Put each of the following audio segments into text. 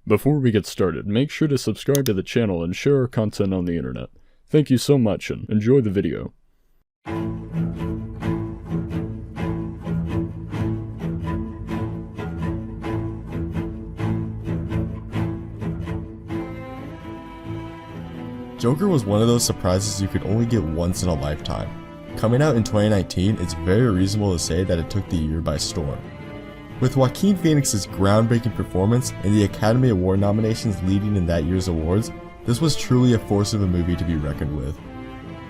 Before we get started, make sure to subscribe to the channel and share our content on the internet. Thank you so much and enjoy the video. Joker was one of those surprises you could only get once in a lifetime. Coming out in 2019, it's very reasonable to say that it took the year by storm. With Joaquin Phoenix's groundbreaking performance and the Academy Award nominations leading in that year's awards, this was truly a force of a movie to be reckoned with.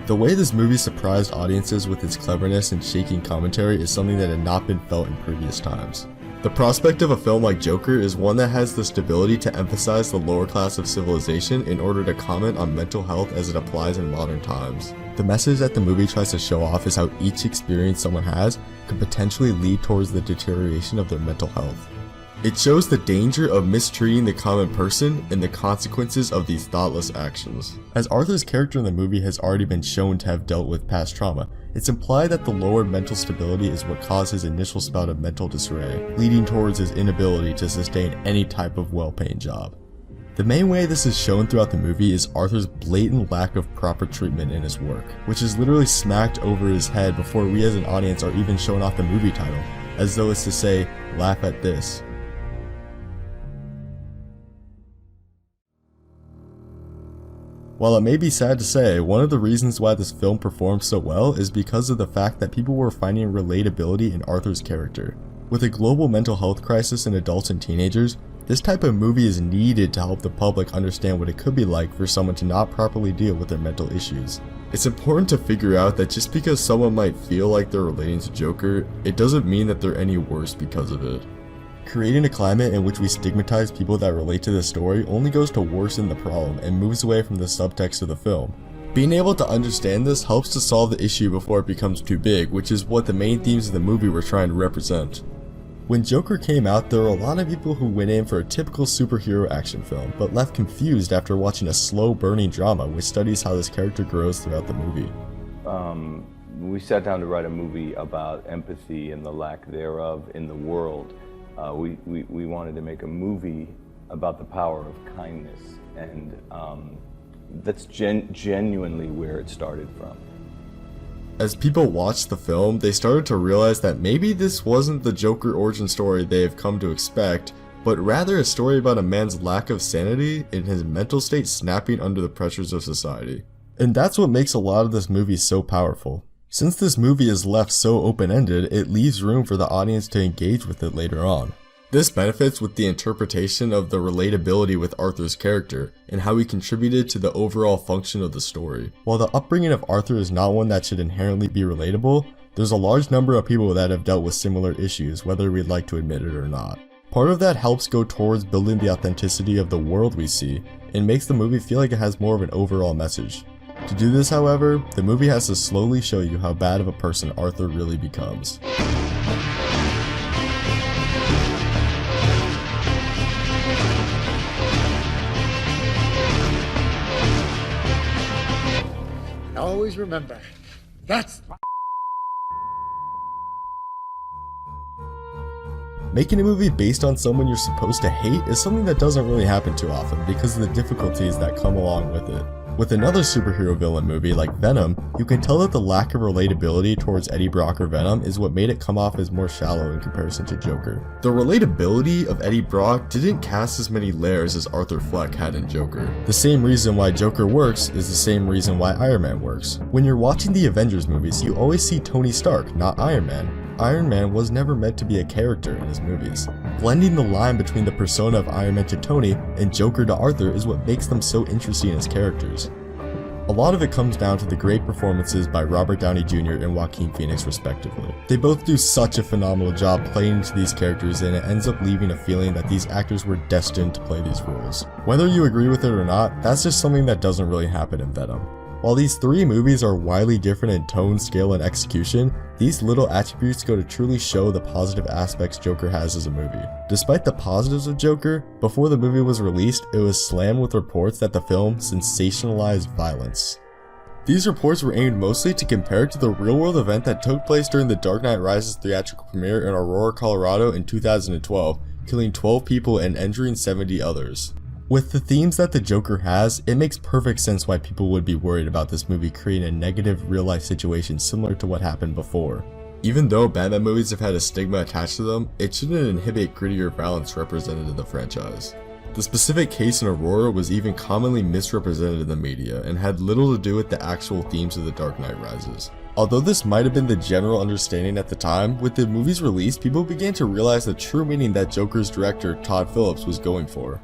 The way this movie surprised audiences with its cleverness and shaking commentary is something that had not been felt in previous times. The prospect of a film like Joker is one that has the stability to emphasize the lower class of civilization in order to comment on mental health as it applies in modern times. The message that the movie tries to show off is how each experience someone has could potentially lead towards the deterioration of their mental health. It shows the danger of mistreating the common person and the consequences of these thoughtless actions. As Arthur's character in the movie has already been shown to have dealt with past trauma, it's implied that the lower mental stability is what caused his initial spout of mental disarray, leading towards his inability to sustain any type of well-paying job. The main way this is shown throughout the movie is Arthur's blatant lack of proper treatment in his work, which is literally smacked over his head before we as an audience are even shown off the movie title, as though it's to say, laugh at this. While it may be sad to say, one of the reasons why this film performed so well is because of the fact that people were finding relatability in Arthur's character. With a global mental health crisis in adults and teenagers, this type of movie is needed to help the public understand what it could be like for someone to not properly deal with their mental issues. It's important to figure out that just because someone might feel like they're relating to Joker, it doesn't mean that they're any worse because of it. Creating a climate in which we stigmatize people that relate to this story only goes to worsen the problem and moves away from the subtext of the film. Being able to understand this helps to solve the issue before it becomes too big, which is what the main themes of the movie were trying to represent. When Joker came out, there were a lot of people who went in for a typical superhero action film, but left confused after watching a slow-burning drama which studies how this character grows throughout the movie. We sat down to write a movie about empathy and the lack thereof in the world. We wanted to make a movie about the power of kindness, and that's genuinely where it started from. As people watched the film, they started to realize that maybe this wasn't the Joker origin story they have come to expect, but rather a story about a man's lack of sanity and his mental state snapping under the pressures of society. And that's what makes a lot of this movie so powerful. Since this movie is left so open-ended, it leaves room for the audience to engage with it later on. This benefits with the interpretation of the relatability with Arthur's character, and how he contributed to the overall function of the story. While the upbringing of Arthur is not one that should inherently be relatable, there's a large number of people that have dealt with similar issues, whether we'd like to admit it or not. Part of that helps go towards building the authenticity of the world we see, and makes the movie feel like it has more of an overall message. To do this, however, the movie has to slowly show you how bad of a person Arthur really becomes. Always remember, that's Making a movie based on someone you're supposed to hate is something that doesn't really happen too often because of the difficulties that come along with it. With another superhero villain movie like Venom, you can tell that the lack of relatability towards Eddie Brock or Venom is what made it come off as more shallow in comparison to Joker. The relatability of Eddie Brock didn't cast as many layers as Arthur Fleck had in Joker. The same reason why Joker works is the same reason why Iron Man works. When you're watching the Avengers movies, you always see Tony Stark, not Iron Man. Iron Man was never meant to be a character in his movies. Blending the line between the persona of Iron Man to Tony and Joker to Arthur is what makes them so interesting as characters. A lot of it comes down to the great performances by Robert Downey Jr. and Joaquin Phoenix respectively. They both do such a phenomenal job playing into these characters, and it ends up leaving a feeling that these actors were destined to play these roles. Whether you agree with it or not, that's just something that doesn't really happen in Venom. While these three movies are widely different in tone, scale, and execution, these little attributes go to truly show the positive aspects Joker has as a movie. Despite the positives of Joker, before the movie was released, it was slammed with reports that the film sensationalized violence. These reports were aimed mostly to compare it to the real-world event that took place during the Dark Knight Rises theatrical premiere in Aurora, Colorado in 2012, killing 12 people and injuring 70 others. With the themes that the Joker has, it makes perfect sense why people would be worried about this movie creating a negative real-life situation similar to what happened before. Even though Batman movies have had a stigma attached to them, it shouldn't inhibit grittier violence represented in the franchise. The specific case in Aurora was even commonly misrepresented in the media and had little to do with the actual themes of The Dark Knight Rises. Although this might have been the general understanding at the time, with the movie's release, people began to realize the true meaning that Joker's director, Todd Phillips, was going for.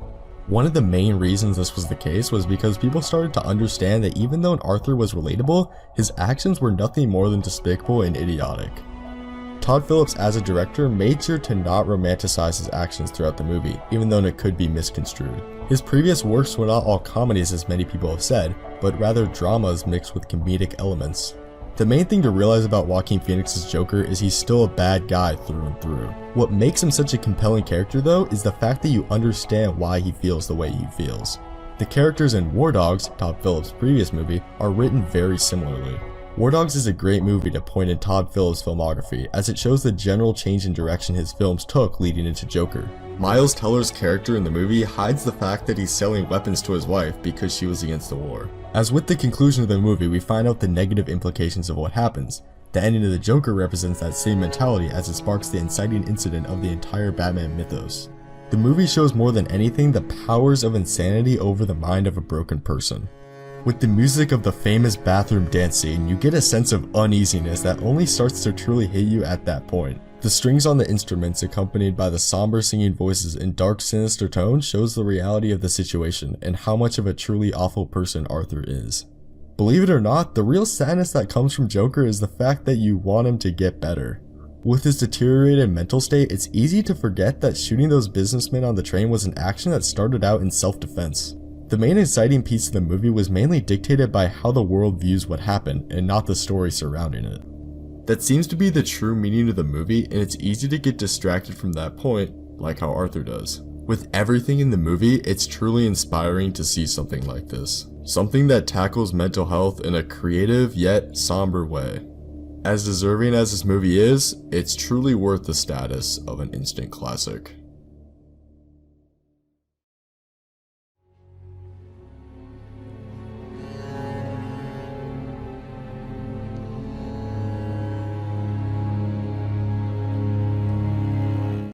One of the main reasons this was the case was because people started to understand that even though Arthur was relatable, his actions were nothing more than despicable and idiotic. Todd Phillips as a director made sure to not romanticize his actions throughout the movie, even though it could be misconstrued. His previous works were not all comedies as many people have said, but rather dramas mixed with comedic elements. The main thing to realize about Joaquin Phoenix's Joker is he's still a bad guy through and through. What makes him such a compelling character though is the fact that you understand why he feels the way he feels. The characters in War Dogs, Todd Phillips' previous movie, are written very similarly. War Dogs is a great movie to point in Todd Phillips' filmography, as it shows the general change in direction his films took leading into Joker. Miles Teller's character in the movie hides the fact that he's selling weapons to his wife because she was against the war. As with the conclusion of the movie, we find out the negative implications of what happens. The ending of the Joker represents that same mentality as it sparks the inciting incident of the entire Batman mythos. The movie shows more than anything the powers of insanity over the mind of a broken person. With the music of the famous bathroom dance scene, you get a sense of uneasiness that only starts to truly hit you at that point. The strings on the instruments accompanied by the somber singing voices in dark sinister tones shows the reality of the situation and how much of a truly awful person Arthur is. Believe it or not, the real sadness that comes from Joker is the fact that you want him to get better. With his deteriorated mental state, it's easy to forget that shooting those businessmen on the train was an action that started out in self-defense. The main inciting piece of the movie was mainly dictated by how the world views what happened and not the story surrounding it. That seems to be the true meaning of the movie, and it's easy to get distracted from that point, like how Arthur does. With everything in the movie, it's truly inspiring to see something like this. Something that tackles mental health in a creative yet somber way. As deserving as this movie is, it's truly worth the status of an instant classic.